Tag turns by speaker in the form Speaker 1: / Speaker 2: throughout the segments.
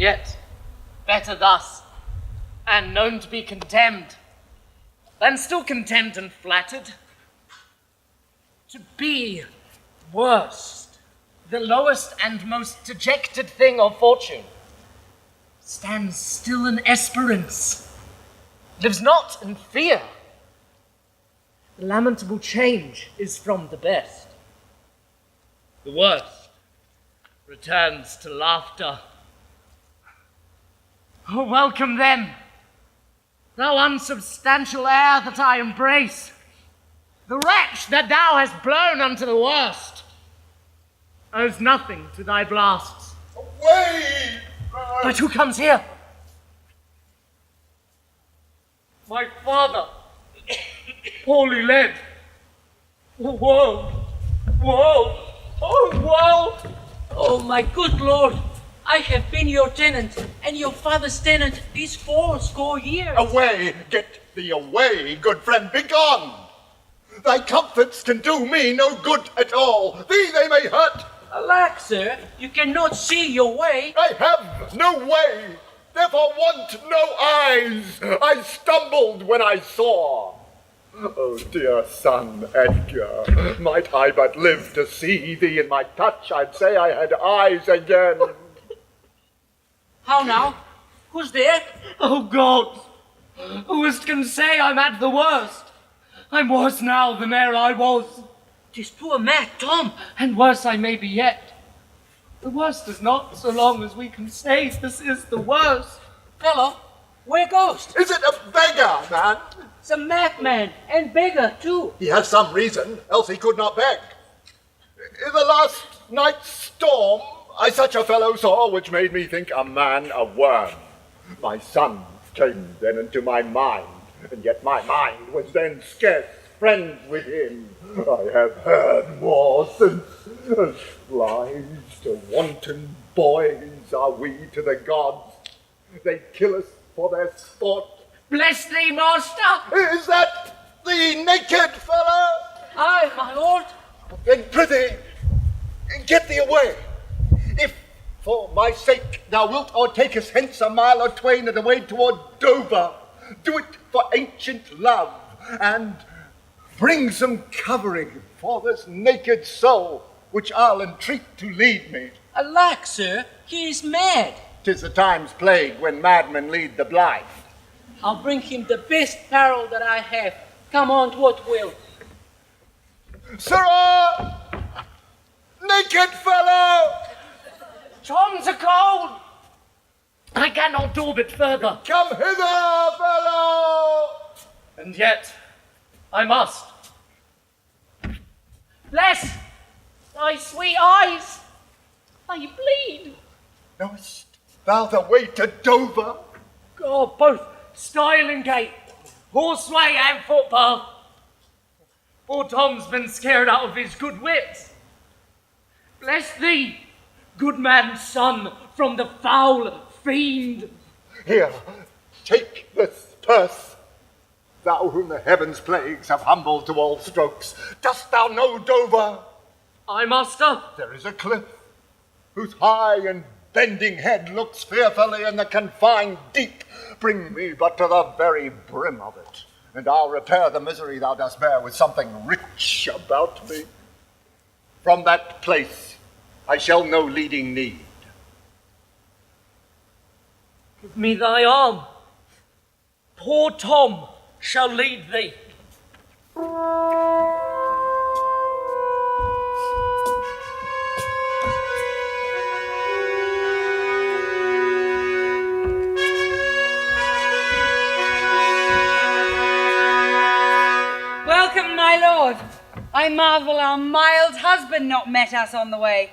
Speaker 1: Yet, better thus, and known to be contemned, than still contemned and flattered. To be worst, the lowest and most dejected thing of fortune, stands still in esperance, lives not in fear. The lamentable change is from the best. The worst returns to laughter. Oh, welcome then, thou unsubstantial air that I embrace, the wretch that thou hast blown unto the worst owes nothing to thy blasts.
Speaker 2: Away!
Speaker 1: But who comes here? My father, poorly led. Oh, woe! Woe! Oh, woe!
Speaker 3: Oh, my good lord, I have been your tenant, and your father's tenant these 80 years.
Speaker 2: Away! Get thee away, good friend, begone! Thy comforts can do me no good at all. Thee they may hurt.
Speaker 3: Alack, sir, you cannot see your way.
Speaker 2: I have no way, therefore want no eyes. I stumbled when I saw. Oh, dear son, Edgar, might I but live to see thee in my touch, I'd say I had eyes again.
Speaker 3: How now? Who's there?
Speaker 1: Oh, God! Whoest can say I'm at the worst? I'm worse now than e'er I was.
Speaker 3: 'Tis poor Mac, Tom.
Speaker 1: And worse I may be yet. The worst is not so long as we can say this is the worst.
Speaker 3: Fellow, where goest?
Speaker 2: Is it a beggar, man?
Speaker 3: It's a Mac man, and beggar too.
Speaker 2: He has some reason, else he could not beg. In the last night's storm, I such a fellow saw, which made me think a man a worm. My son came then into my mind, and yet my mind was then scarce friends with him. I have heard more since, as flies to wanton boys are we to the gods. They kill us for their sport.
Speaker 1: Bless thee, master!
Speaker 2: Is that the naked fellow?
Speaker 3: Aye, my lord.
Speaker 2: Then prithee, get thee away. If for my sake thou wilt o'ertake us hence a mile or twain and away toward Dover, do it for ancient love, and bring some covering for this naked soul, which I'll entreat to lead me.
Speaker 3: Alack, sir, he is mad.
Speaker 2: 'Tis the time's plague when madmen lead the blind.
Speaker 3: I'll bring him the best apparel that I have. Come on, what will.
Speaker 2: Sirrah! Naked fellow!
Speaker 1: Tom's a cold! I cannot daub it further.
Speaker 2: Come hither, fellow!
Speaker 1: And yet, I must. Bless thy sweet eyes! They bleed.
Speaker 2: Knowest thou the way to Dover?
Speaker 1: God, both stile and gate, horseway and footpath. Poor Tom's been scared out of his good wits. Bless thee, good man's son, from the foul fiend.
Speaker 2: Here, take this purse. Thou whom the heaven's plagues have humbled to all strokes, dost thou know Dover?
Speaker 1: I, master.
Speaker 2: There is a cliff, whose high and bending head looks fearfully in the confined deep. Bring me but to the very brim of it, and I'll repair the misery thou dost bear with something rich about me. From that place I shall no leading need.
Speaker 1: Give me thy arm. Poor Tom shall lead thee.
Speaker 4: Welcome, my lord. I marvel our mild husband not met us on the way.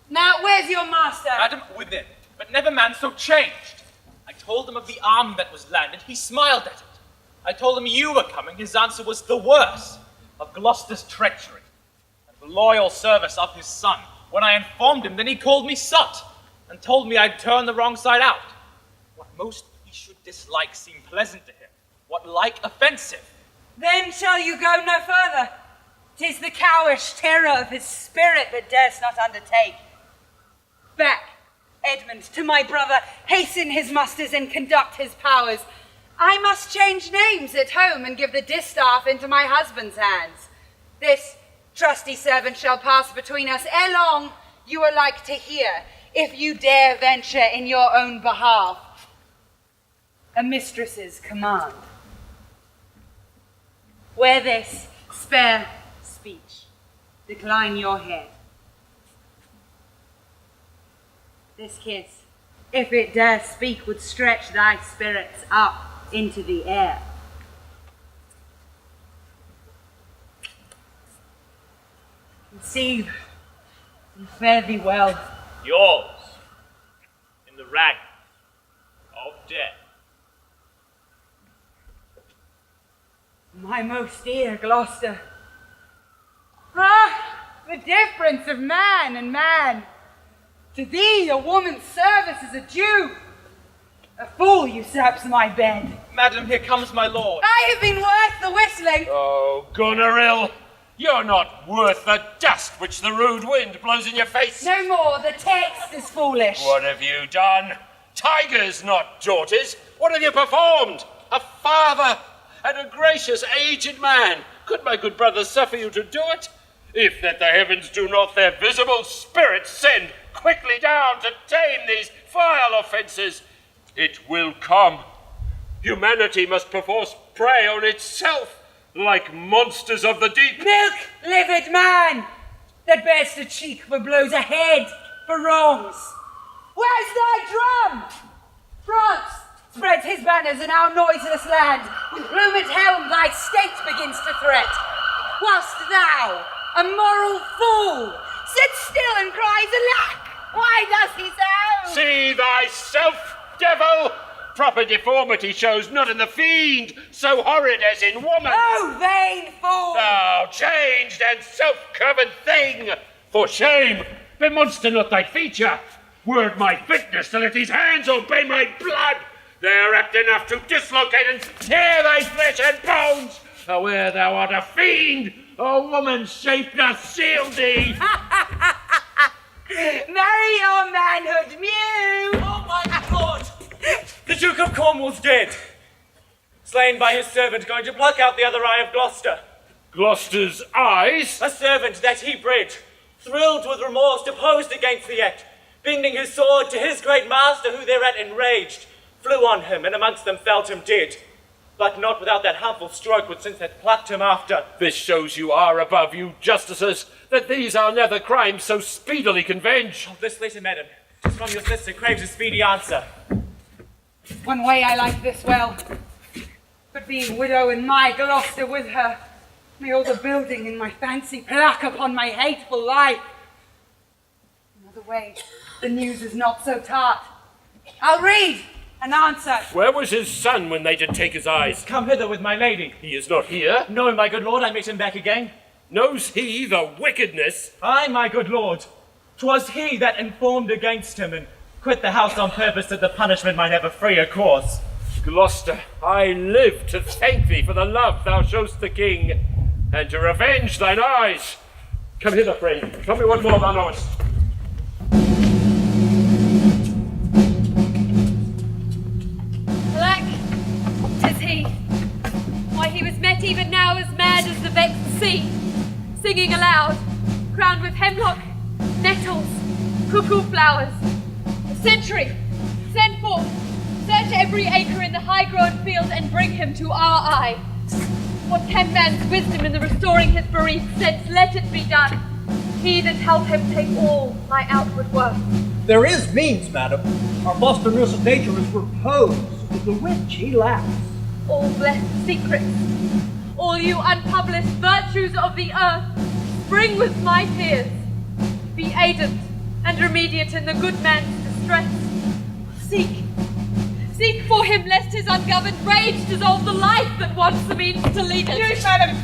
Speaker 4: Now, where's your master?
Speaker 5: Madam, within, but never man so changed. I told him of the army that was landed, he smiled at it. I told him you were coming, his answer was the worse, of Gloucester's treachery, and the loyal service of his son. When I informed him, then he called me sot, and told me I'd turn the wrong side out. What most he should dislike seemed pleasant to him, what like offensive.
Speaker 4: Then shall you go no further. 'Tis the cowish terror of his spirit that dares not undertake. Back, Edmund, to my brother, hasten his musters and conduct his powers. I must change names at home and give the distaff into my husband's hands. This trusty servant shall pass between us ere long. You are like to hear, if you dare venture in your own behalf, a mistress's command. Wear this, spare speech, decline your head. This kiss, if it dare speak, would stretch thy spirits up into the air. Conceive and fare thee well.
Speaker 5: Yours, in the rank of death.
Speaker 4: My most dear Gloucester. Ah, the difference of man and man. To thee, a woman's service is a due. A fool usurps my bed.
Speaker 5: Madam, here comes my lord.
Speaker 4: I have been worth the whistling.
Speaker 6: Oh, Goneril, you're not worth the dust which the rude wind blows in your face.
Speaker 4: No more, the text is foolish.
Speaker 6: What have you done? Tigers, not daughters. What have you performed? A father and a gracious aged man. Could my good brother suffer you to do it? If that the heavens do not their visible spirits send quickly down to tame these vile offences, it will come. Humanity must perforce prey on itself, like monsters of the deep.
Speaker 4: Milk, livid man, that bears the cheek for blows ahead for wrongs. Where's thy drum? France spreads his banners in our noiseless land. With plumed helm thy state begins to threat. Whilst thou, a moral fool, sits still and cries, alack! Why does he so?
Speaker 6: See thyself, devil! Proper deformity shows not in the fiend, so horrid as in woman.
Speaker 4: Oh, vain fool!
Speaker 6: Thou changed and self-covered thing! For shame, bemonster not thy feature. Word my fitness to let these hands obey my blood. They're apt enough to dislocate and tear thy flesh and bones. Aware thou art a fiend, a woman's shape doth seal thee.
Speaker 4: Marry your manhood, mew!
Speaker 5: Oh my lord! The Duke of Cornwall's dead. Slain by his servant, going to pluck out the other eye of Gloucester.
Speaker 6: Gloucester's eyes?
Speaker 5: A servant that he bred, thrilled with remorse, deposed against the act, bending his sword to his great master, who thereat enraged, flew on him, and amongst them felt him dead. But not without that harmful stroke which since had plucked him after.
Speaker 6: This shows you are above you justices, that these are never crimes so speedily convenge.
Speaker 5: Oh, this letter, madam, 'tis from your sister, craves a speedy answer.
Speaker 4: One way I like this well, but being widow and my Gloucester with her, may all the building in my fancy pluck upon my hateful life. Another way, the news is not so tart. I'll read and answer.
Speaker 6: Where was his son when they did take his eyes?
Speaker 5: Come hither with my lady.
Speaker 6: He is not here.
Speaker 5: No, my good lord, I met him back again.
Speaker 6: Knows he the wickedness?
Speaker 5: Aye, my good lord. 'Twas he that informed against him and quit the house on purpose that the punishment might have a freer course.
Speaker 6: Gloucester, I live to thank thee for the love thou showst the king, and to revenge thine eyes. Come hither, friend. Tell me what more thou knowest.
Speaker 7: Alack, 'tis he. Why, he was met even now as mad as the vexed sea, singing aloud, crowned with hemlock, nettles, cuckoo flowers. Sentry, send forth, search every acre in the high-grown field and bring him to our eye. What can man's wisdom in the restoring his bereaved sense? Let it be done. He that help him take all my outward worth.
Speaker 8: There is means, madam. Our foster nurse of nature is reposed, with the which he lacks.
Speaker 7: All blessed secrets, all you unpublished virtues of the earth, spring with my tears. Be aidant and remediate in the good man's distress. Seek for him, lest his ungoverned rage dissolve the life that wants the means to lead it.
Speaker 1: News, madam!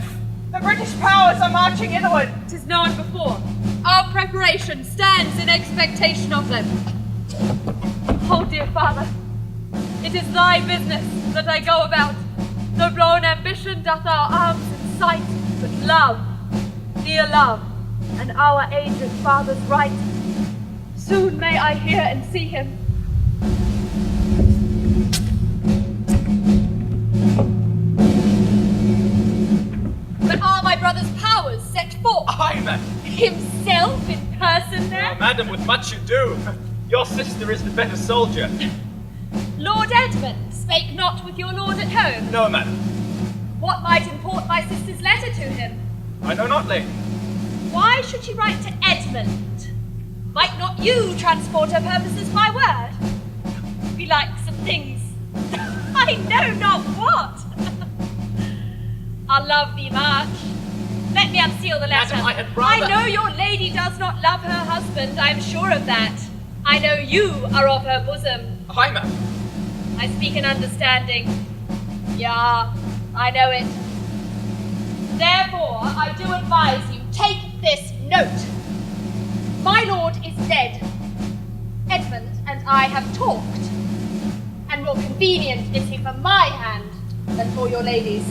Speaker 1: The British powers are marching hitherward.
Speaker 7: 'Tis known before. Our preparation stands in expectation of them. Oh, dear father, it is thy business that I go about. No blown ambition doth our arms incite, but love, dear love, and our aged father's right. Soon may I hear and see him. But are my brother's powers set forth?
Speaker 5: Aye, madam.
Speaker 7: Himself in person there?
Speaker 5: Oh, madam, with much ado. Your sister is the better soldier.
Speaker 7: Lord Edmund spake not with your lord at home?
Speaker 5: No, madam.
Speaker 7: What might import my sister's letter to him?
Speaker 5: I know not, lady.
Speaker 7: Why should she write to Edmund? Might not you transport her purposes by word? Be like some things I know not what. I'll love thee much. Let me unseal the letter.
Speaker 5: Madam, I had rather...
Speaker 7: I know your lady does not love her husband, I am sure of that. I know you are of her bosom.
Speaker 5: Aye, madam.
Speaker 7: I speak in understanding. Yeah, I know it. Therefore, I do advise you, take this note. My lord is dead. Edmund and I have talked. And more convenient is he for my hand than for your lady's.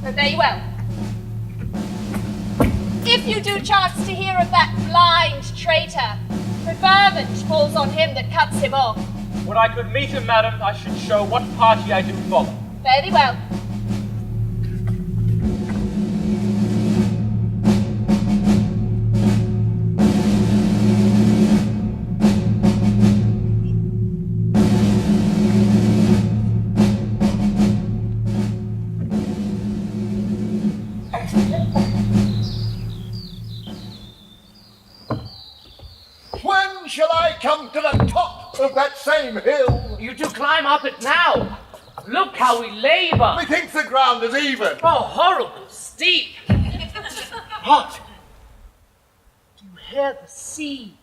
Speaker 7: So fare you well. If you do chance to hear of that blind traitor, preferment falls on him that cuts him off.
Speaker 5: When I could meet him, madam, I should show what party I do follow.
Speaker 7: Fare thee well.
Speaker 2: When shall I come to the top of that same hill?
Speaker 1: You do climb up it now. Look how we labour.
Speaker 2: Methinks the ground is even.
Speaker 1: Oh, horrible steep. What? Do you hear the sea?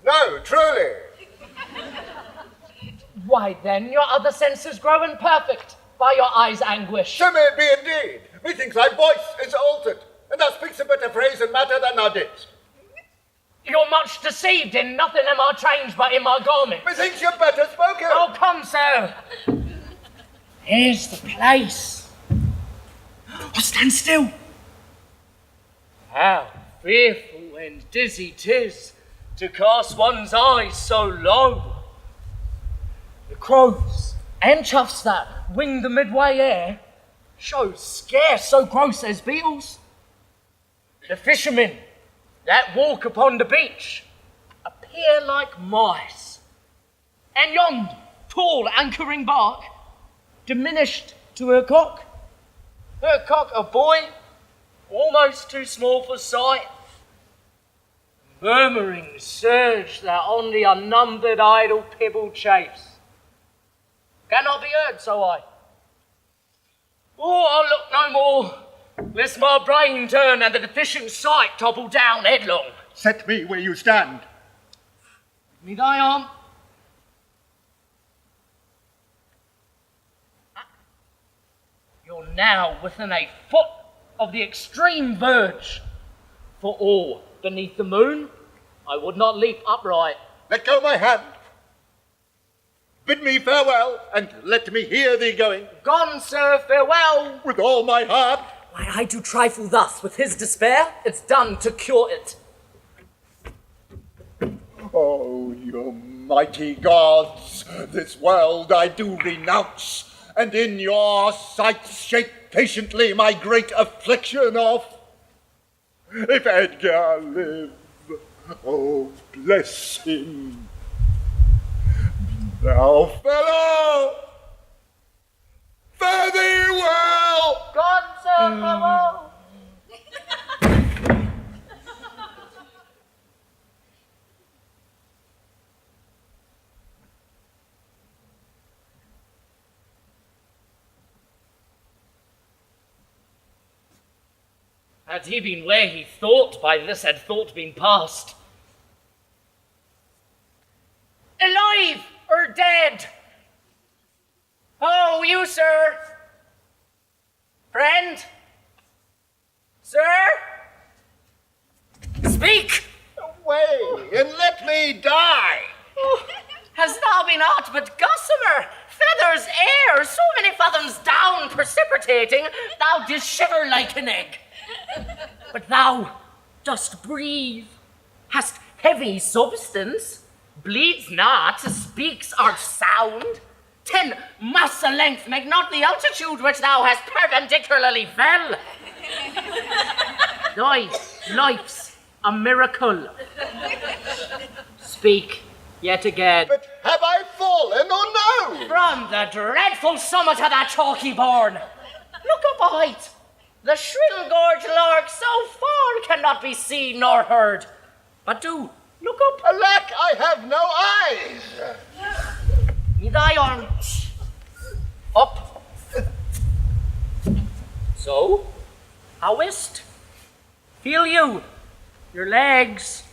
Speaker 2: No, truly.
Speaker 1: Why then, your other senses grow imperfect by your eyes' anguish.
Speaker 2: So may it be indeed. Methinks thy voice is altered, and thou speaks a better phrase and matter than thou didst.
Speaker 1: You're much deceived. In nothing am I changed but in my garment.
Speaker 2: Methinks you're better spoken.
Speaker 1: Oh, come, sir. Here's the place. Oh, stand still. How fearful and dizzy 'tis to cast one's eyes so low. The crows and choughs that wing the midway air show scarce so gross as beetles. The fishermen that walk upon the beach appear like mice, and yon tall anchoring bark diminished to her cock a boy almost too small for sight. Murmuring surge that on the unnumbered idle pebble chafes cannot be heard, so I. Oh, I'll look no more, lest my brain turn and the deficient sight topple down headlong.
Speaker 2: Set me where you stand.
Speaker 1: Me thy arm. You're now within a foot of the extreme verge. For all beneath the moon, I would not leap upright.
Speaker 2: Let go my hand. Bid me farewell, and let me hear thee going.
Speaker 1: Gone, sir, farewell.
Speaker 2: With all my heart.
Speaker 1: Why I do trifle thus with his despair, it's done to cure it.
Speaker 2: Oh, you mighty gods, this world I do renounce, and in your sight shake patiently my great affliction off. If Edgar live, oh, bless him. Thou fellow, fare thee well.
Speaker 1: Gone, sir, farewell. Had he been where he thought, by this had thought been past. Alive or dead? Oh, you, sir. Friend? Sir? Speak!
Speaker 2: Away, and let me die.
Speaker 1: Oh, Hast thou been aught but gossamer, feathers, air, so many fathoms down precipitating, thou didst shiver like an egg. But thou dost breathe, hast heavy substance, bleeds not, speaks art sound. 10 muscle length make not the altitude which thou hast perpendicularly fell. Thy life's a miracle. Speak yet again.
Speaker 2: But have I fallen or no?
Speaker 1: From the dreadful summit of that chalky bourne. Look up a height. The shrill gorge lark so far cannot be seen nor heard. But do look up.
Speaker 2: Alack, I have no eyes.
Speaker 1: With thy arm up. So, how is't? Feel you, your legs,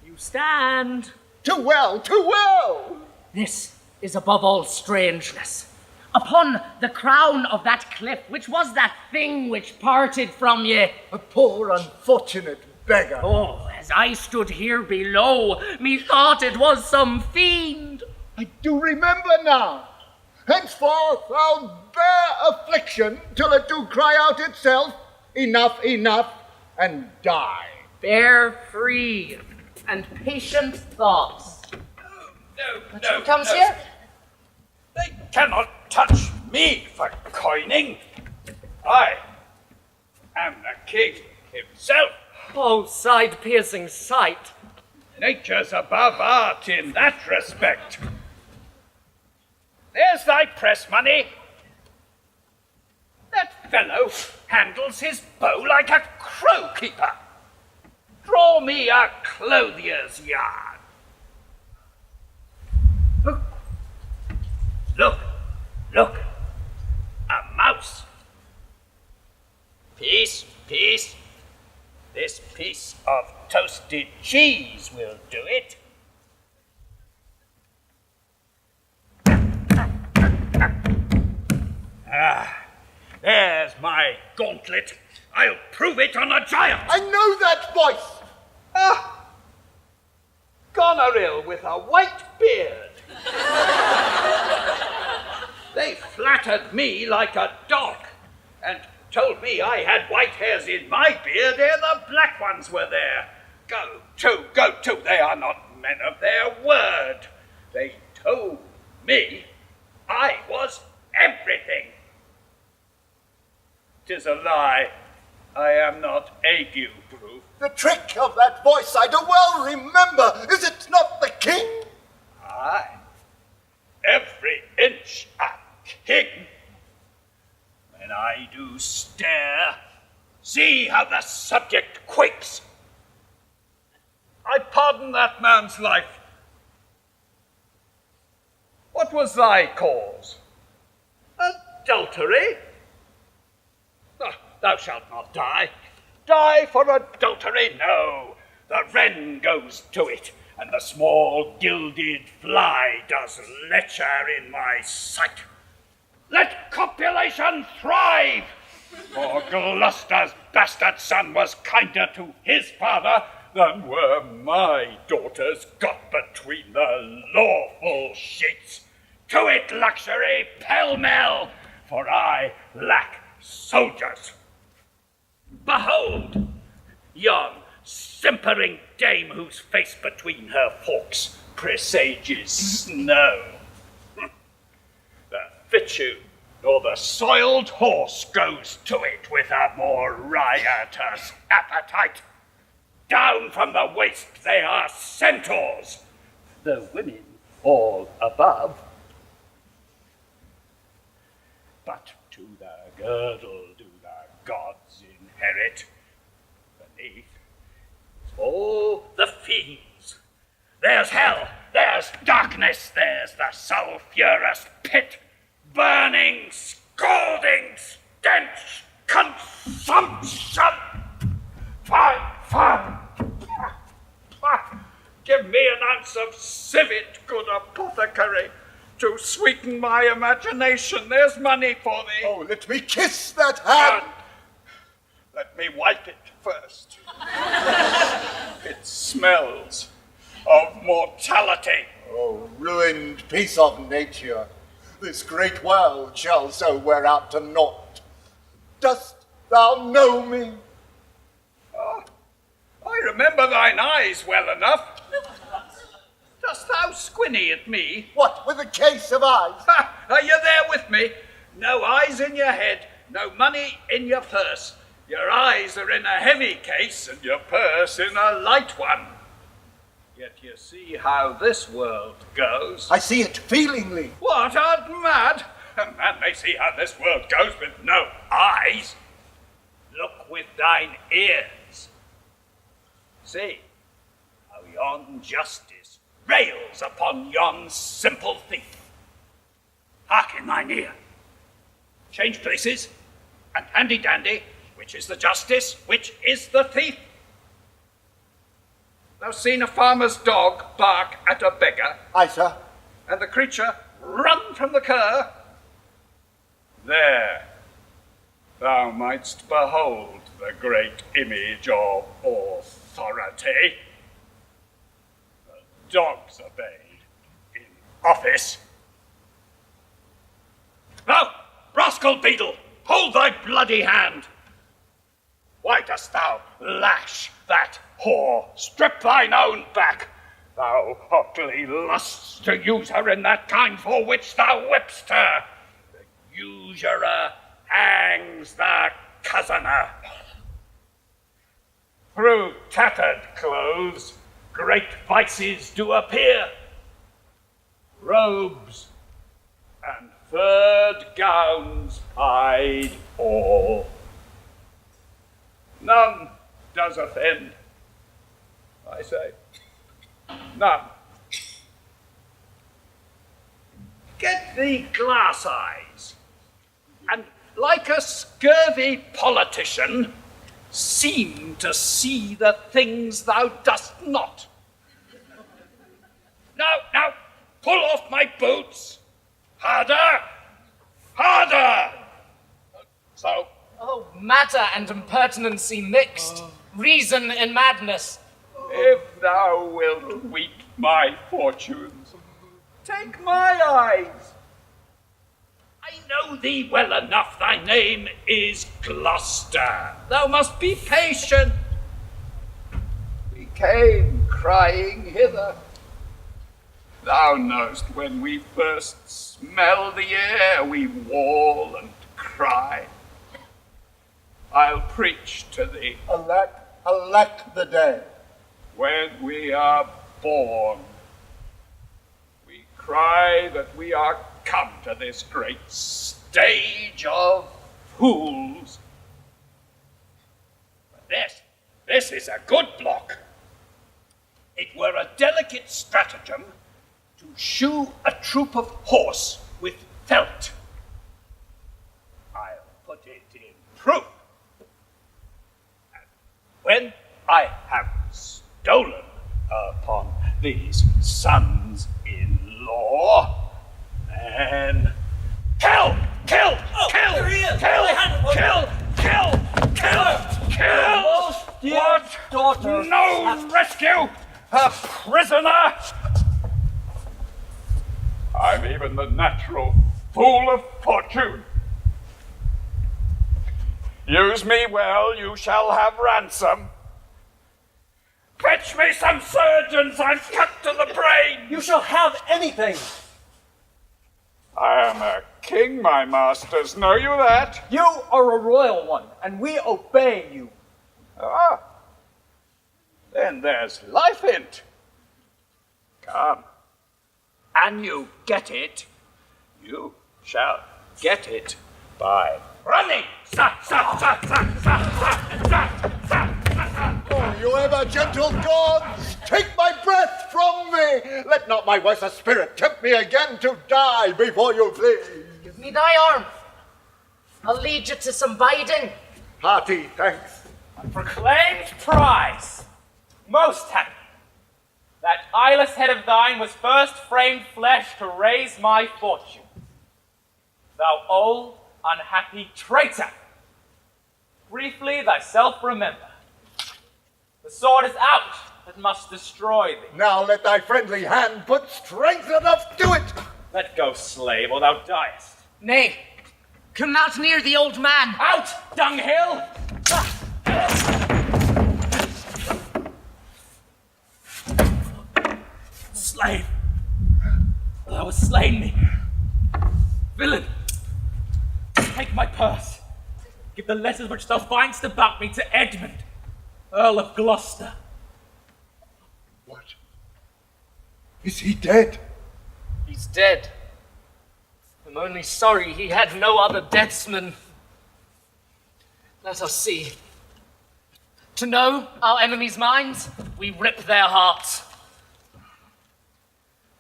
Speaker 1: you stand.
Speaker 2: Too well, too well.
Speaker 1: This is above all strangeness. Upon the crown of that cliff, which was that thing which parted from ye.
Speaker 2: A poor unfortunate beggar.
Speaker 1: Oh, as I stood here below, methought it was some fiend.
Speaker 2: I do remember now. Henceforth I'll bear affliction till it do cry out itself, enough, enough, and die.
Speaker 1: Bear free and patient thoughts.
Speaker 6: No,
Speaker 1: Who comes here?
Speaker 6: They cannot touch me for coining. I am the king himself.
Speaker 1: Oh, side-piercing sight.
Speaker 6: Nature's above art in that respect. There's thy press money. That fellow handles his bow like a crow keeper. Draw me a clothier's yarn. Look, a mouse. Peace. This piece of toasted cheese will do it. There's my gauntlet. I'll prove it on a giant.
Speaker 2: I know that voice.
Speaker 6: Goneril with a white beard. They flattered me like a dog and told me I had white hairs in my beard ere the black ones were there. Go to, they are not men of their word. They told me I was everything. 'Tis a lie. I am not ague-proof.
Speaker 2: The trick of that voice I do well remember. Is it not the king?
Speaker 6: Aye, every inch a king. When I do stare, see how the subject quakes. I pardon that man's life. What was thy cause? Adultery? Thou shalt not die. Die for adultery? No. The wren goes to it, and the small gilded fly does lecher in my sight. Let copulation thrive! For Gloucester's bastard son was kinder to his father than were my daughters got between the lawful sheets. To it, luxury, pell-mell, for I lack soldiers. Behold, yon simpering dame whose face between her forks presages snow. The fichu nor the soiled horse goes to it with a more riotous appetite. Down from the waist they are centaurs, the women all above. But to the girdle do the gods inherit. Beneath is all the fiends. There's hell, there's darkness, there's the sulphurous pit, burning, scalding stench, consumption. Fire. Give me an ounce of civet, good apothecary, to sweeten my imagination. There's money for thee.
Speaker 2: Oh, let me kiss that hand.
Speaker 6: Let me wipe it first. It smells of mortality.
Speaker 2: Oh, ruined piece of nature, this great world shall so wear out to naught. Dost thou know me?
Speaker 9: Oh, I remember thine eyes well enough. Dost thou squinny at me?
Speaker 2: What, with a case of eyes?
Speaker 9: Ha! Are you there with me? No eyes in your head, no money in your purse. Your eyes are in a heavy case and your purse in a light one. Yet you see how this world goes.
Speaker 2: I see it feelingly.
Speaker 9: What, art mad? A man may see how this world goes with no eyes. Look with thine ears. See how yon justice rails upon yon simple thief. Hark in thine ear. Change places, and handy-dandy, which is the justice, which is the thief? Thou seen a farmer's dog bark at a beggar?
Speaker 2: Aye, sir.
Speaker 9: And the creature run from the cur? There, thou mightst behold the great image of authority. The dogs obeyed in office. Thou, rascal beadle, hold thy bloody hand. Why dost thou lash that whore? Strip thine own back. Thou hotly lusts to use her in that kind for which thou whipst her. The usurer hangs the cozener. Through tattered clothes, great vices do appear. Robes and furred gowns hide all. None does offend, I say. None. Get thee glass eyes, and like a scurvy politician, seem to see the things thou dost not. Now, pull off my boots. Harder! Harder! So.
Speaker 1: Oh, matter and impertinency mixed, reason in madness.
Speaker 9: If thou wilt weep my fortunes, take my eyes. I know thee well enough, thy name is Gloucester. Thou must be patient. We came crying hither. Thou knowst when we first smell the air, we wail and cry. I'll preach to thee.
Speaker 2: Alack the day.
Speaker 9: When we are born, we cry that we are come to this great stage of fools. But this is a good block. It were a delicate stratagem to shoe a troop of horse with felt. I'll put it in proof. When I have stolen upon these sons-in-law, then kill! What?
Speaker 8: Daughter.
Speaker 9: No rescue! A prisoner! I'm even the natural fool of fortune. Use me well, you shall have ransom. Fetch me some surgeons, I'm cut to the brain.
Speaker 8: You shall have anything.
Speaker 9: I am a king, my masters, know you that?
Speaker 8: You are a royal one, and we obey you.
Speaker 9: Ah, then there's life in't. Come, and you get it. You shall get it by running.
Speaker 2: Oh, you ever gentle gods, take my breath from me. Let not my worser spirit tempt me again to die before you please.
Speaker 1: Give me thy arm. I'll lead you to some biding.
Speaker 2: Hearty thanks.
Speaker 5: Proclaimed prize. Most happy. That eyeless head of thine was first framed flesh to raise my fortune. Thou old, unhappy traitor. Briefly thyself remember. The sword is out, that must destroy thee.
Speaker 2: Now let thy friendly hand put strength enough to it.
Speaker 5: Let go, slave, or thou diest.
Speaker 1: Nay, come not near the old man.
Speaker 5: Out, dunghill! Slave, thou hast slain me. Villain, take my purse. Give the letters which thou find'st about me to Edmund, Earl of Gloucester.
Speaker 2: What? Is he dead?
Speaker 1: He's dead. I'm only sorry he had no other deathsman. Let us see. To know our enemies' minds, we rip their hearts.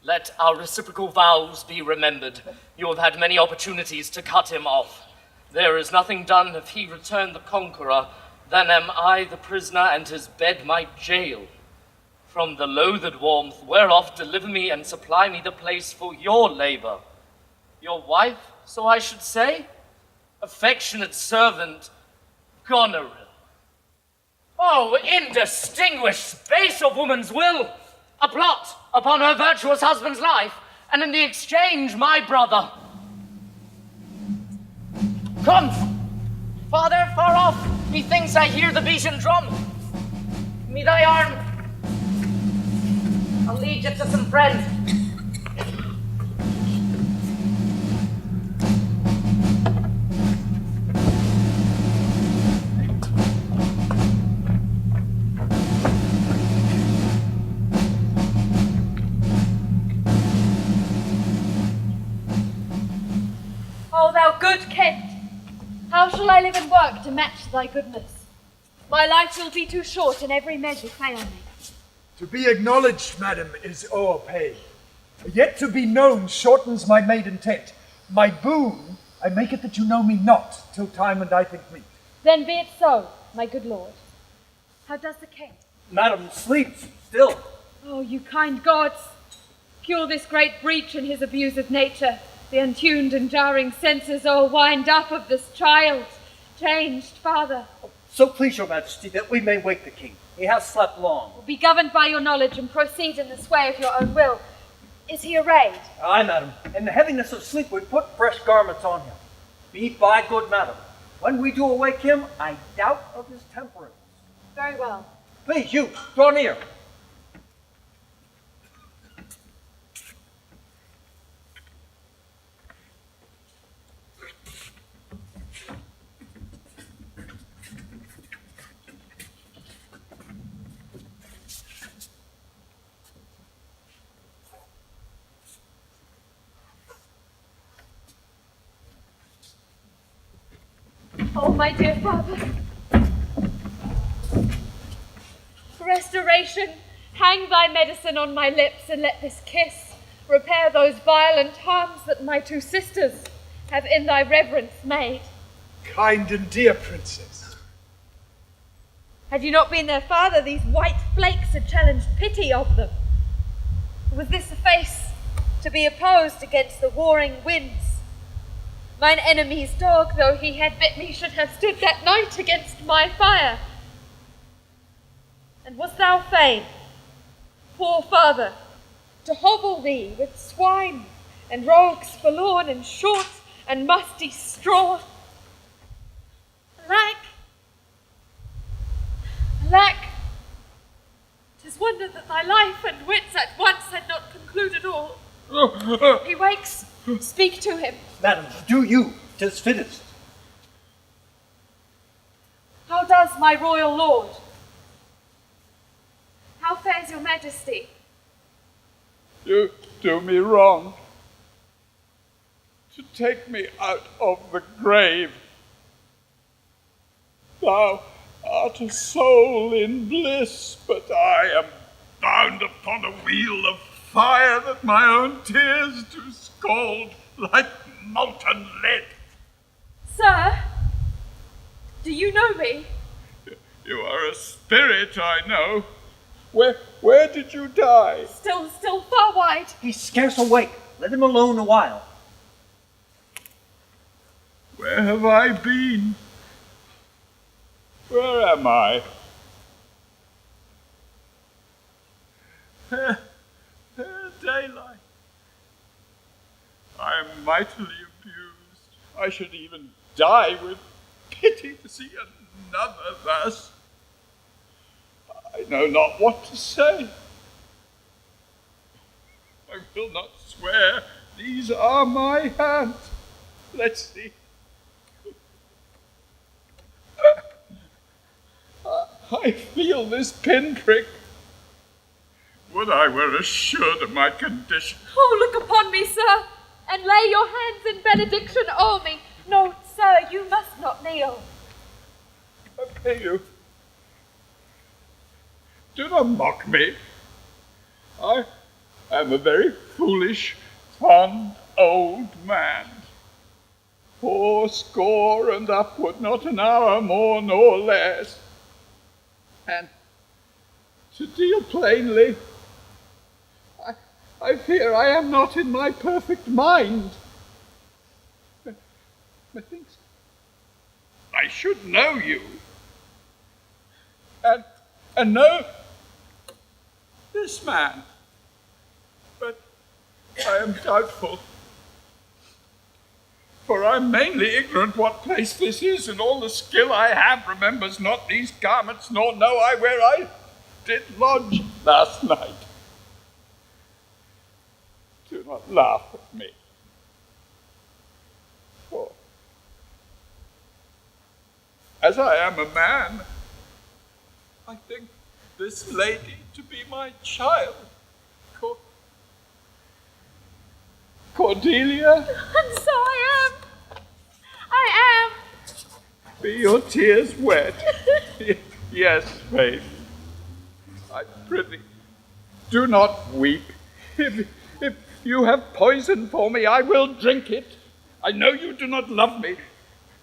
Speaker 1: Let our reciprocal vows be remembered. You have had many opportunities to cut him off. There is nothing done if he return the conqueror, then am I the prisoner and his bed my jail. From the loathed warmth whereof deliver me and supply me the place for your labor. Your wife, so I should say? Affectionate servant, Goneril. Oh, indistinguished space of woman's will! A plot upon her virtuous husband's life, and in the exchange, my brother. Come, father, far off, methinks I hear the beaten drum. Give me thy arm. I'll lead you to some friends.
Speaker 7: O thou good Kent, how shall I live and work to match thy goodness? My life will be too short, and every measure fail me.
Speaker 10: To be acknowledged, madam, is o'erpay. Yet to be known shortens my made intent. My boon, I make it that you know me not, till time and I think meet.
Speaker 7: Then be it so, my good lord. How does the king?
Speaker 8: Madam sleeps still.
Speaker 7: Oh, you kind gods, cure this great breach in his abused nature. The untuned and jarring senses all wind up of this child, changed father.
Speaker 8: So please your majesty that we may wake the king. He has slept long.
Speaker 7: Will be governed by your knowledge and proceed in the sway of your own will. Is he arrayed?
Speaker 8: Aye, madam. In the heaviness of sleep we put fresh garments on him. Be by good madam. When we do awake him, I doubt of his temperance.
Speaker 7: Very well.
Speaker 8: Please, you, draw near.
Speaker 7: Oh, my dear father. Restoration, hang thy medicine on my lips, and let this kiss repair those violent harms that my two sisters have in thy reverence made.
Speaker 10: Kind and dear princess.
Speaker 7: Had you not been their father, these white flakes had challenged pity of them. Was this a face to be opposed against the warring winds? Mine enemy's dog, though he had bit me, should have stood that night against my fire. And wast thou fain, poor father, to hovel thee with swine and rogues forlorn and short and musty straw? Alack, 'tis wonder that thy life and wits at once had not concluded all. He wakes, speak to him.
Speaker 8: Madam, do you, 'tis fittest.
Speaker 7: How does my royal lord? How fares your majesty?
Speaker 9: You do me wrong to take me out of the grave. Thou art a soul in bliss, but I am bound upon a wheel of fire that my own tears do scald like molten lead.
Speaker 7: Sir, do you know me?
Speaker 9: You are a spirit, I know. Where did you die?
Speaker 7: Still far wide.
Speaker 8: He's scarce awake. Let him alone a while.
Speaker 9: Where have I been? Where am I? Daylight. I am mightily abused. I should even die with pity to see another thus. I know not what to say. I will not swear. These are my hands. Let's see. I feel this pinprick. Would I were assured of my condition.
Speaker 7: Oh, look upon me, sir, and lay your hands in benediction o'er me. No, sir, you must not kneel.
Speaker 9: I pray you. Do not mock me. I am a very foolish, fond old man. 80 and upward, not an hour more nor less. And to deal plainly, I fear I am not in my perfect mind. Methinks I should know you, and know this man, but I am doubtful, for I am mainly ignorant what place this is, and all the skill I have remembers not these garments, nor know I where I did lodge last night. Do not laugh at me, for as I am a man, I think this lady to be my child, Cordelia.
Speaker 7: And so I am.
Speaker 9: Be your tears wet? Yes, Faith. I prithee, do not weep. If you have poison for me, I will drink it. I know you do not love me,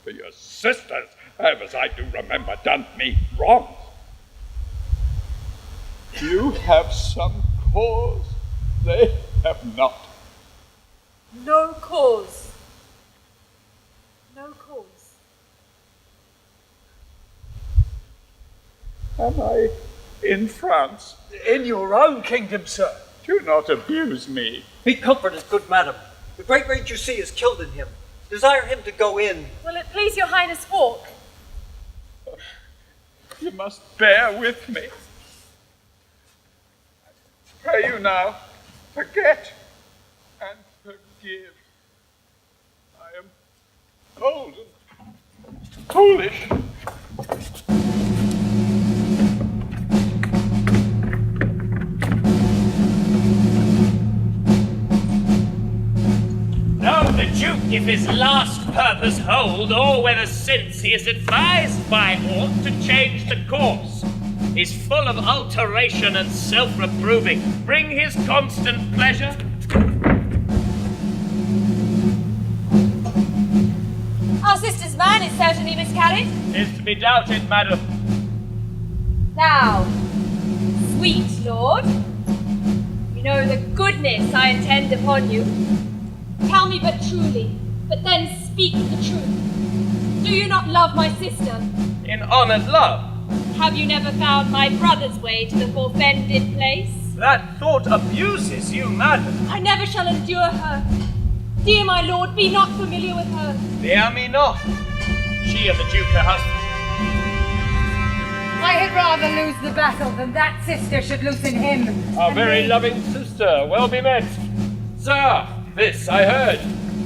Speaker 9: for your sisters have, as I do remember, done me wrong. You have some cause, they have not.
Speaker 7: No cause. No cause.
Speaker 9: Am I in France?
Speaker 8: In your own kingdom, sir.
Speaker 9: Do not abuse me.
Speaker 8: Be comforted, good madam. The great rage you see is killed in him. Desire him to go in.
Speaker 7: Will it please your highness walk?
Speaker 9: You must bear with me. Pray you now, forget and forgive. I am old and foolish.
Speaker 5: Know the Duke if his last purpose hold, or whether since he is advised by aught to change the course, is full of alteration and self-reproving, bring his constant pleasure.
Speaker 7: Our sister's man is certainly miscarried.
Speaker 5: Is to be doubted, madam.
Speaker 7: Now, sweet lord, you know the goodness I intend upon you. Tell me but truly, but then speak the truth. Do you not love my sister?
Speaker 5: In honoured love.
Speaker 7: Have you never found my brother's way to the forfended place?
Speaker 5: That thought abuses you, madam.
Speaker 7: I never shall endure her. Dear my lord, be not familiar with her.
Speaker 5: Fear me not. She and the Duke her husband.
Speaker 4: I had rather lose the battle than that sister should loosen him.
Speaker 6: Our very loving sister, well be met. Sir, this I heard.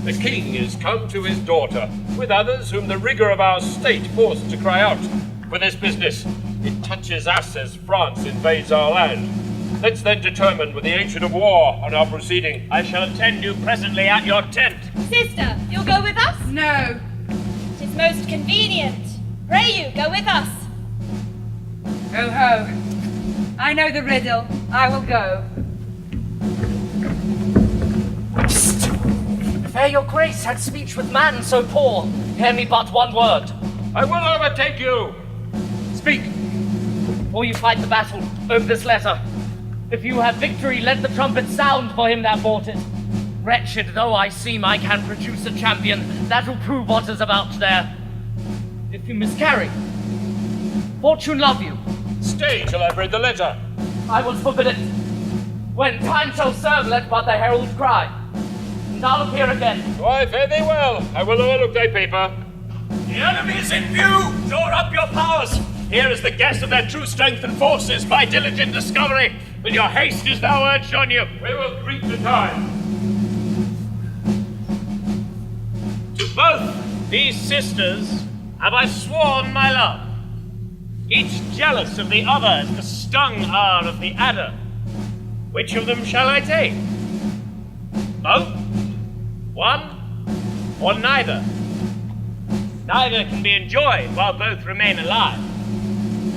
Speaker 6: The king is come to his daughter, with others whom the rigour of our state forced to cry out. For this business, it touches us as France invades our land. Let's then determine with the ancient of war on our proceeding.
Speaker 5: I shall attend you presently at your tent.
Speaker 7: Sister, you'll go with us?
Speaker 4: No.
Speaker 7: 'Tis most convenient. Pray you, go with us.
Speaker 4: Ho ho. I know the riddle. I will go.
Speaker 1: Fair your grace had speech with man so poor. Hear me but one word.
Speaker 6: I will overtake you. Speak.
Speaker 1: Before you fight the battle, open this letter. If you have victory, let the trumpet sound for him that bought it. Wretched though I seem, I can produce a champion that will prove what is about there. If you miscarry, fortune love you.
Speaker 6: Stay till I've read the letter.
Speaker 1: I will forbid it. When time shall serve, let but the herald cry, and I'll appear again.
Speaker 6: Why, fare thee well. I will overlook thy paper.
Speaker 9: The enemy is in view! Store up your powers! Here is the guess of their true strength and forces by diligent discovery. With your haste is thou urged on you.
Speaker 6: We will greet the time.
Speaker 5: To both these sisters have I sworn my love, each jealous of the other as the stung are of the adder. Which of them shall I take? Both? One? Or neither? Neither can be enjoyed while both remain alive.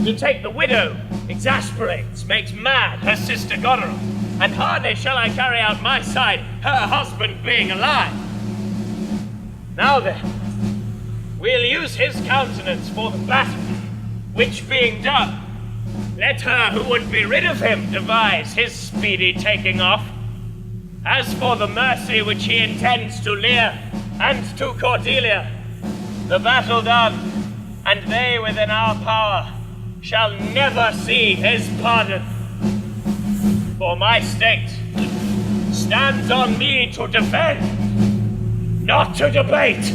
Speaker 5: To take the widow exasperates, makes mad her sister Goneril, and hardly shall I carry out my side, her husband being alive. Now then, we'll use his countenance for the battle, which being done, let her who would be rid of him devise his speedy taking off. As for the mercy which he intends to Lear and to Cordelia, the battle done, and they within our power, shall never see his pardon. For my state stands on me to defend, not to debate.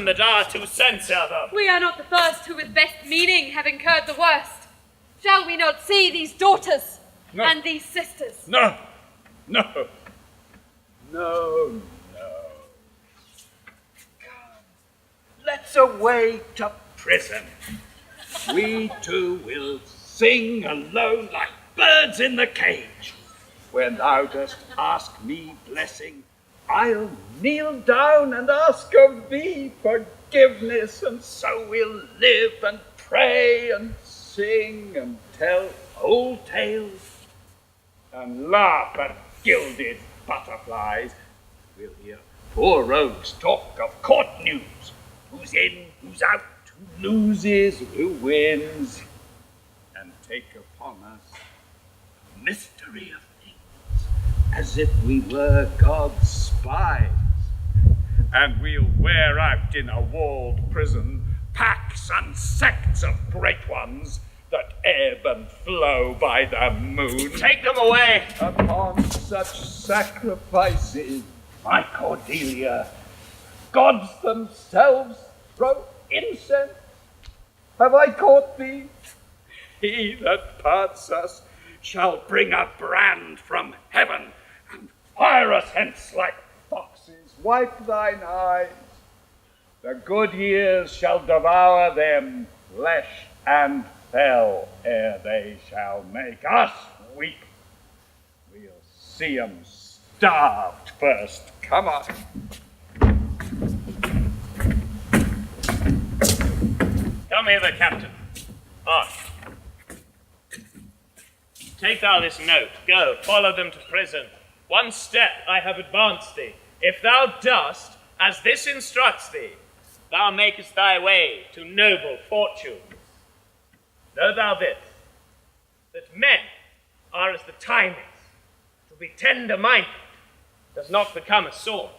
Speaker 5: That are to censure them.
Speaker 7: We are not the first who with best meaning have incurred the worst. Shall we not see these daughters and these sisters?
Speaker 9: No. Let's away to prison. We two will sing alone like birds in the cage. When thou dost ask me blessing, I'll kneel down and ask of thee forgiveness, and so we'll live and pray and sing and tell old tales and laugh at gilded butterflies. We'll hear poor rogues talk of court news, who's in, who's out, who loses, who wins, and take upon us the mystery of as if we were God's spies. And we'll wear out in a walled prison packs and sects of great ones that ebb and flow by the moon.
Speaker 5: Take them away!
Speaker 9: Upon such sacrifices, my Cordelia, gods themselves throw incense. Have I caught thee? He that parts us shall bring a brand from heaven and fire us hence like foxes. Wipe thine eyes. The good years shall devour them, flesh and fell, ere they shall make us weep. We'll see 'em starved first. Come on.
Speaker 5: Come hither, Captain. On. Take thou this note. Go, follow them to prison. One step I have advanced thee. If thou dost, as this instructs thee, thou makest thy way to noble fortunes. Know thou this, that men are as the time is. To be tender-minded does not become a sword.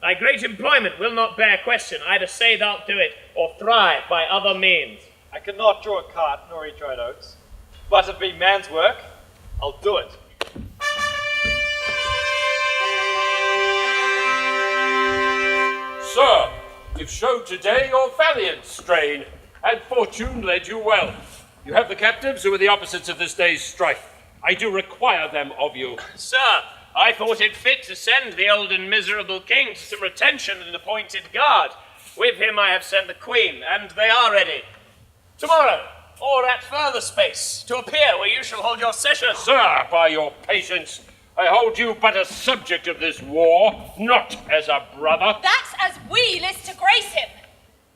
Speaker 5: Thy great employment will not bear question. Either say thou'lt do it, or thrive by other means. I cannot draw a cart nor eat dried oats, but if it be man's work, I'll do it.
Speaker 6: Sir, you've showed today your valiant strain, and fortune led you well. You have the captives who are the opposites of this day's strife. I do require them of you.
Speaker 5: Sir, I thought it fit to send the old and miserable king to some retention and appointed guard. With him I have sent the queen, and they are ready. Tomorrow, or at further space, to appear where you shall hold your session.
Speaker 6: Sir, by your patience, I hold you but a subject of this war, not as a brother.
Speaker 7: That's as we list to grace him.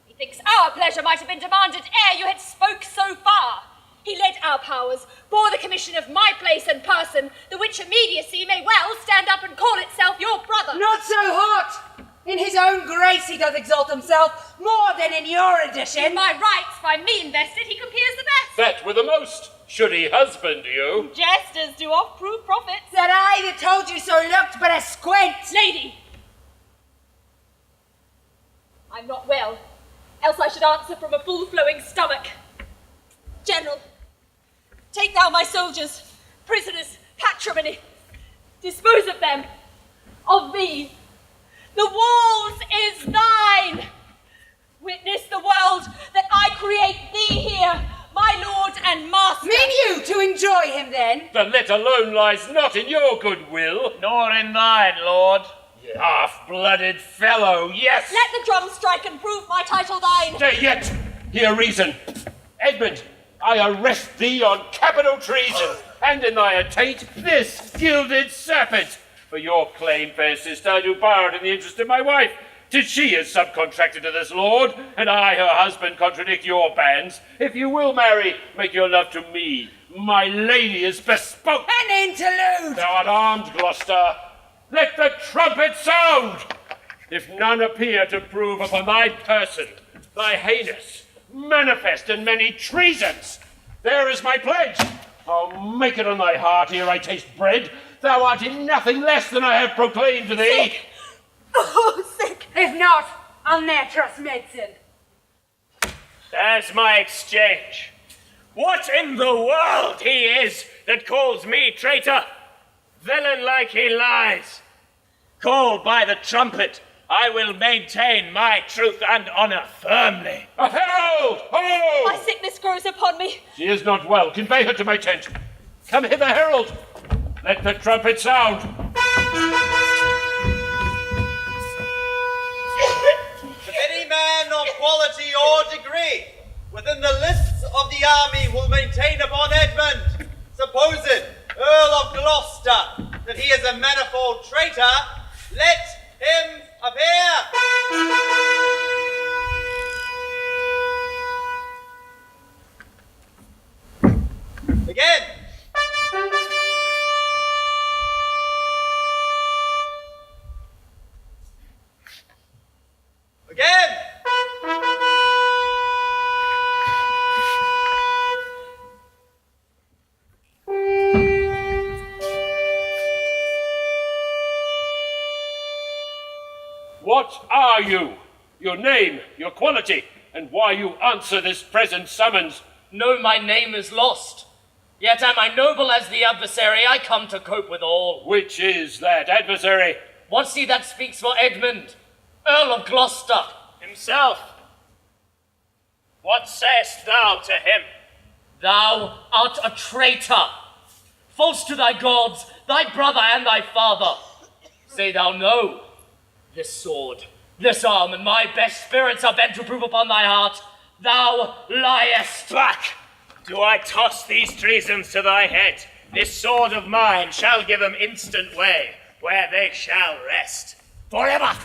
Speaker 7: Methinks our pleasure might have been demanded ere you had spoke so far. He led our powers, bore the commission of my place and person, the which immediacy may well stand up and call itself your brother.
Speaker 4: Not so hot! In his own grace he doth exalt himself, more than in your edition.
Speaker 7: In my rights, by me invested, he compares the best.
Speaker 6: That were the most, should he husband you.
Speaker 7: Jesters do oft prove prophets.
Speaker 4: That I that told you so looked but a squint.
Speaker 7: Lady! I'm not well, else I should answer from a full-flowing stomach. General, take thou my soldiers, prisoners, patrimony. Dispose of them, of me. The walls is thine. Witness the world that I create thee here, my lord and master.
Speaker 4: Mean you to enjoy him then?
Speaker 6: The let alone lies not in your goodwill,
Speaker 5: Nor in thine, lord.
Speaker 6: half-blooded fellow, yes.
Speaker 7: Let the drum strike and prove my title thine.
Speaker 6: Stay yet, hear reason. Edmund, I arrest thee on capital treason, and in thy attaint this gilded serpent. For your claim, fair sister, I do bar it in the interest of my wife. 'Tis she is subcontracted to this lord, and I, her husband, contradict your bans. If you will marry, make your love to me. My lady is bespoke.
Speaker 4: An interlude!
Speaker 6: Thou art armed, Gloucester. Let the trumpet sound! If none appear to prove upon thy person thy heinous, manifest, and many treasons, there is my pledge. I'll make it on thy heart ere I taste bread. Thou art in nothing less than I have proclaimed to thee.
Speaker 7: Sick. Oh, sick.
Speaker 4: If not, I'll ne'er trust medicine.
Speaker 5: There's my exchange. What in the world he is that calls me traitor? Villain like he lies. Called by the trumpet, I will maintain my truth and honour firmly.
Speaker 6: A herald! Ho!
Speaker 7: My sickness grows upon me.
Speaker 6: She is not well. Convey her to my tent. Come hither, herald. Let the trumpet sound.
Speaker 11: If any man of quality or degree within the lists of the army will maintain upon Edmund, supposed Earl of Gloucester, that he is a manifold traitor, let him appear. Again. Again.
Speaker 6: What are you? Your name, your quality, and why you answer this present summons?
Speaker 1: No, my name is lost. Yet am I noble as the adversary I come to cope with all.
Speaker 6: Which is that adversary?
Speaker 1: What's he that speaks for Edmund, Earl of Gloucester?
Speaker 5: Himself. What sayest thou to him?
Speaker 1: Thou art a traitor, false to thy gods, thy brother and thy father. Say thou no. This sword, this arm, and my best spirits are bent to prove upon thy heart. Thou liest.
Speaker 5: Back! Do I toss these treasons to thy head? This sword of mine shall give them instant way, where they shall rest forever.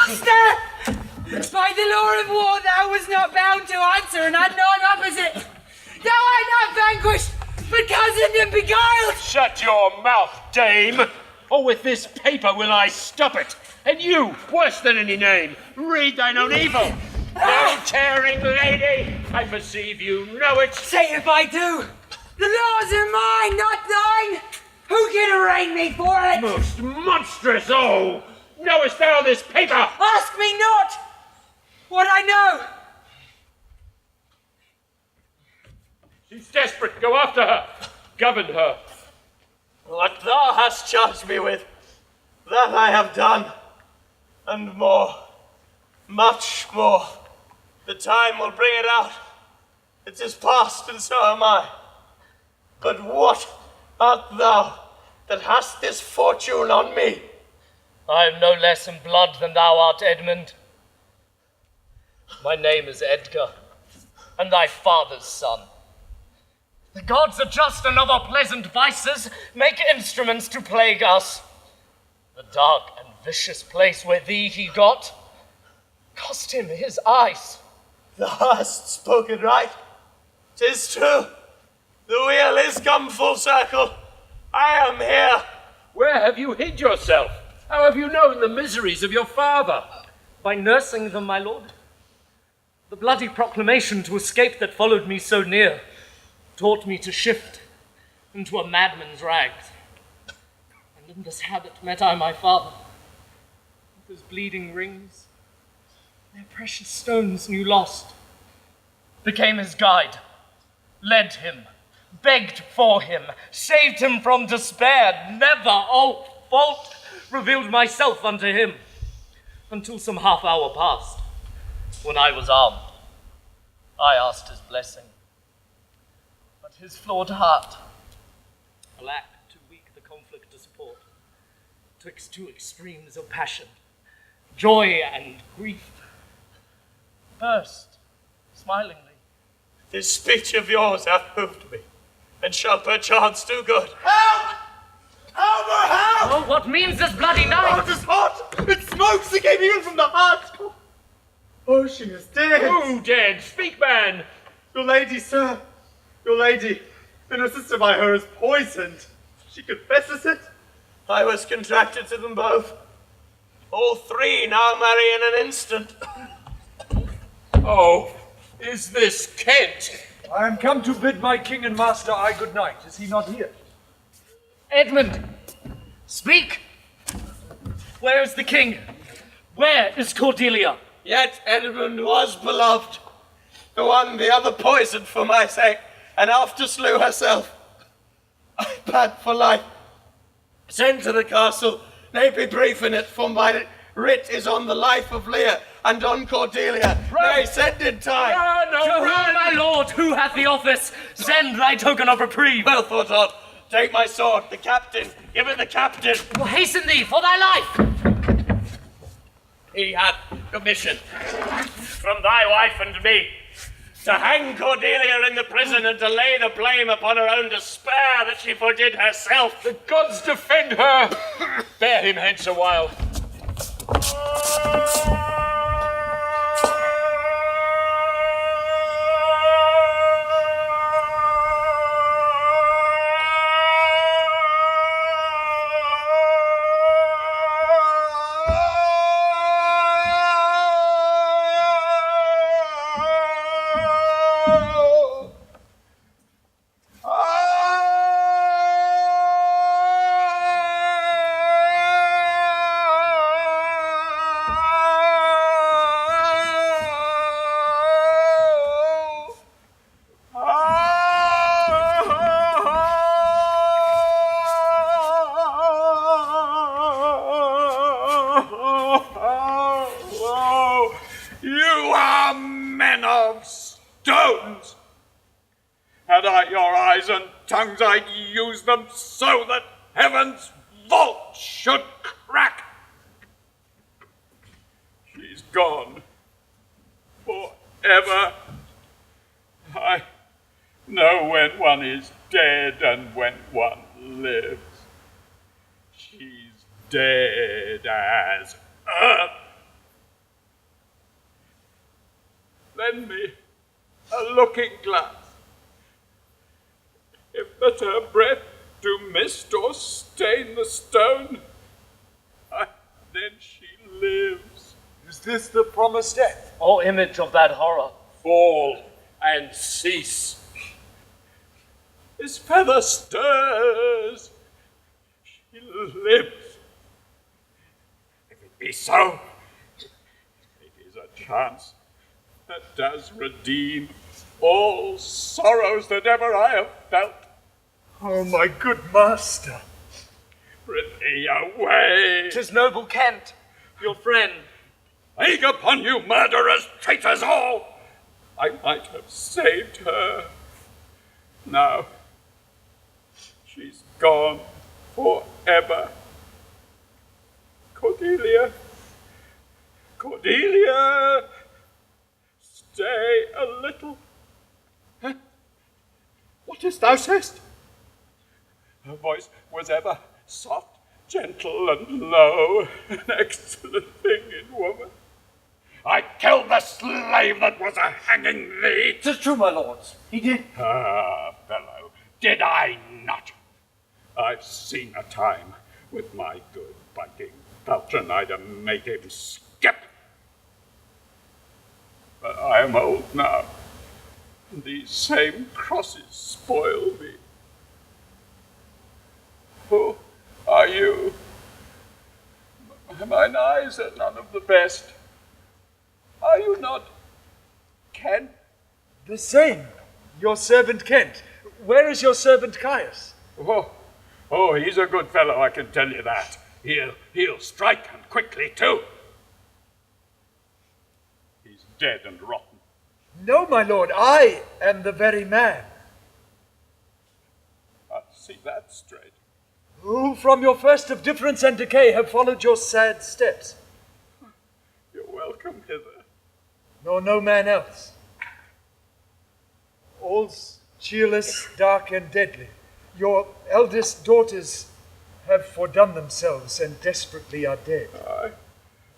Speaker 4: Gloucester! By the law of war, thou was not bound to answer an unknown opposite. Thou art not vanquished, but cozened and beguiled.
Speaker 6: Shut your mouth, dame, or with this paper will I stop it. And you, worse than any name, read thine own evil. Thou tearing lady, I perceive you know it.
Speaker 4: Say if I do. The laws are mine, not thine. Who can arraign me for it?
Speaker 6: Most monstrous, oh! Knowest thou this paper?
Speaker 4: Ask me not what I know.
Speaker 6: She's desperate. Go after her. Govern her.
Speaker 11: What thou hast charged me with, that I have done, and more, much more. The time will bring it out. It is past, and so am I. But what art thou that hast this fortune on me?
Speaker 1: I am no less in blood than thou art, Edmund. My name is Edgar, and thy father's son. The gods are just, and other pleasant vices make instruments to plague us. The dark and vicious place where thee he got cost him his eyes.
Speaker 11: Thou hast spoken right. 'Tis true. The wheel is come full circle. I am here.
Speaker 6: Where have you hid yourself? How have you known the miseries of your father?
Speaker 1: By nursing them, my lord. The bloody proclamation to escape that followed me so near taught me to shift into a madman's rags. And in this habit met I my father, with his bleeding rings, their precious stones new lost, became his guide, led him, begged for him, saved him from despair, never, oh, fault, revealed myself unto him, until some half hour passed, when I was armed. I asked his blessing, but his flawed heart, alack, too weak the conflict to support, twixt two extremes of passion, joy and grief, burst smilingly.
Speaker 11: This speech of yours hath moved me, and shall perchance do good.
Speaker 2: Help! Help! Help!
Speaker 1: Oh, what means this bloody night?
Speaker 2: Oh, it is hot! It smokes again even from the heart! Oh, she is dead!
Speaker 6: Who dead? Speak, man!
Speaker 2: Your lady, sir. Your lady. And her sister by her is poisoned. She confesses it.
Speaker 11: I was contracted to them both. All three now marry in an instant.
Speaker 6: Oh, is this Kent?
Speaker 10: I am come to bid my king and master I good night. Is he not here?
Speaker 1: Edmund, speak! Where is the king? Where is Cordelia?
Speaker 11: Yet Edmund was beloved. The one the other poisoned for my sake, and after slew herself. I bad for life. Send to the castle, nay be brief in it, for my writ is on the life of Lear, and on Cordelia. Nay, send in time.
Speaker 1: To whom, my lord, who hath the office? Send thy token of reprieve.
Speaker 11: Well thought on. Take my sword, the captain. Give it the captain.
Speaker 1: Well, hasten thee for thy life.
Speaker 11: He hath commission from thy wife and me to hang Cordelia in the prison and to lay the blame upon her own despair that she foredid herself.
Speaker 6: The gods defend her! Bear him hence a while.
Speaker 9: Tongues, I'd use them so that heaven's vault should crack. She's gone forever. I know when one is dead and when one lives. She's dead as earth. lend me a looking glass. If but her breath do mist or stain the stone, then she lives.
Speaker 10: Is this the promised death?
Speaker 1: Or image of that horror?
Speaker 6: Fall and cease.
Speaker 9: His feather stirs. She lives. If it be so, it is a chance that does redeem all sorrows that ever I have felt.
Speaker 10: Oh, my good master.
Speaker 9: Prithee, away!
Speaker 1: 'Tis noble Kent, your friend.
Speaker 9: Plague upon you, murderers, traitors all! I might have saved her. Now, she's gone forever. Cordelia, Cordelia, stay a little. Huh? What is thou sayest? Her voice was ever soft, gentle, and low, an excellent thing in woman. I killed the slave that was a hanging thee.
Speaker 8: 'Tis true, my lords. He did.
Speaker 9: Ah, fellow, did I not? I've seen a time with my good biking falchion I'd make him skip. But I am old now, and these same crosses spoil me. Who are you? Mine eyes are none of the best. Are you not Kent?
Speaker 10: The same. Your servant Kent. Where is your servant Caius?
Speaker 9: Oh, he's a good fellow, I can tell you that. He'll strike, and quickly too. He's dead and rotten.
Speaker 10: No, my lord, I am the very man.
Speaker 9: I see that straight.
Speaker 10: Who from your first of difference and decay have followed your sad steps.
Speaker 9: You're welcome hither.
Speaker 10: Nor no man else. All's cheerless, dark, and deadly. Your eldest daughters have fordone themselves and desperately are dead.
Speaker 9: Aye,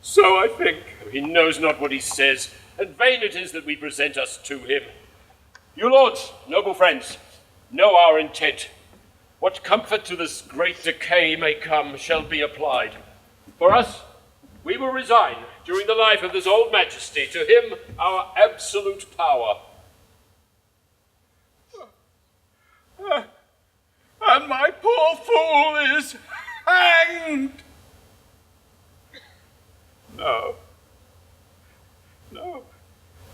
Speaker 9: so I think.
Speaker 6: He knows not what he says, and vain it is that we present us to him. You lords, noble friends, know our intent. What comfort to this great decay may come shall be applied. For us, we will resign, during the life of this old majesty, to him our absolute power.
Speaker 9: And my poor fool is hanged. No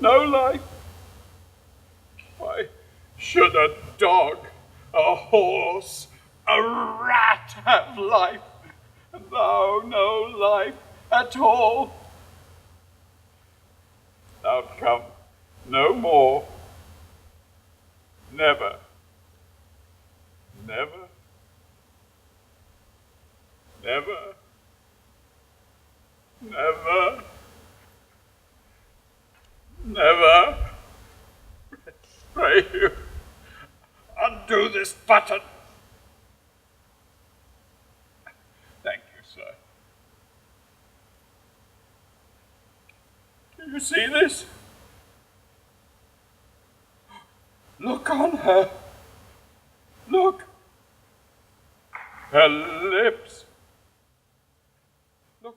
Speaker 9: life. Why should a dog, a horse, a rat have life, and thou no life at all? Thou'lt come no more. Never. Never. Never. Never. Never. Pray you, undo this button. Thank you, sir. Do you see this? Look on her. Look. Her lips. Look.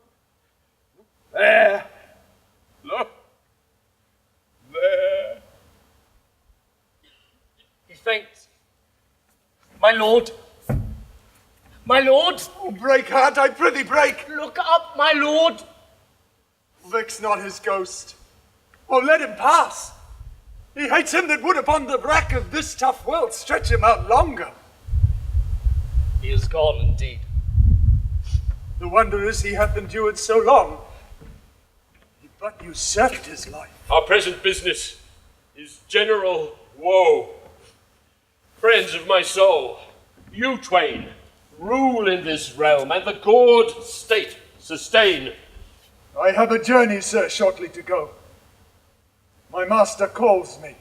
Speaker 9: There. Look. There.
Speaker 1: He faints. My lord. My lord.
Speaker 10: Oh, break, heart, I prithee, break.
Speaker 1: Look up, my lord.
Speaker 10: Vex not his ghost. Oh, let him pass. He hates him that would upon the rack of this tough world stretch him out longer.
Speaker 1: He is gone indeed.
Speaker 10: The wonder is he hath endured so long. He but usurped his life.
Speaker 6: Our present business is general woe. Friends of my soul, you twain, rule in this realm, and the gored state sustain.
Speaker 10: I have a journey, sir, shortly to go. My master calls me.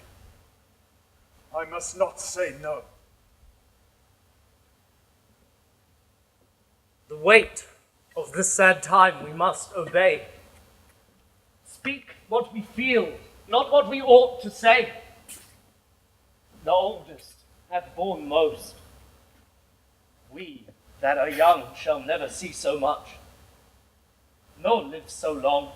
Speaker 10: I must not say no.
Speaker 1: The weight of this sad time we must obey. Speak what we feel not what we ought to say. The oldest have borne most. We that are young shall never see so much, nor live so long.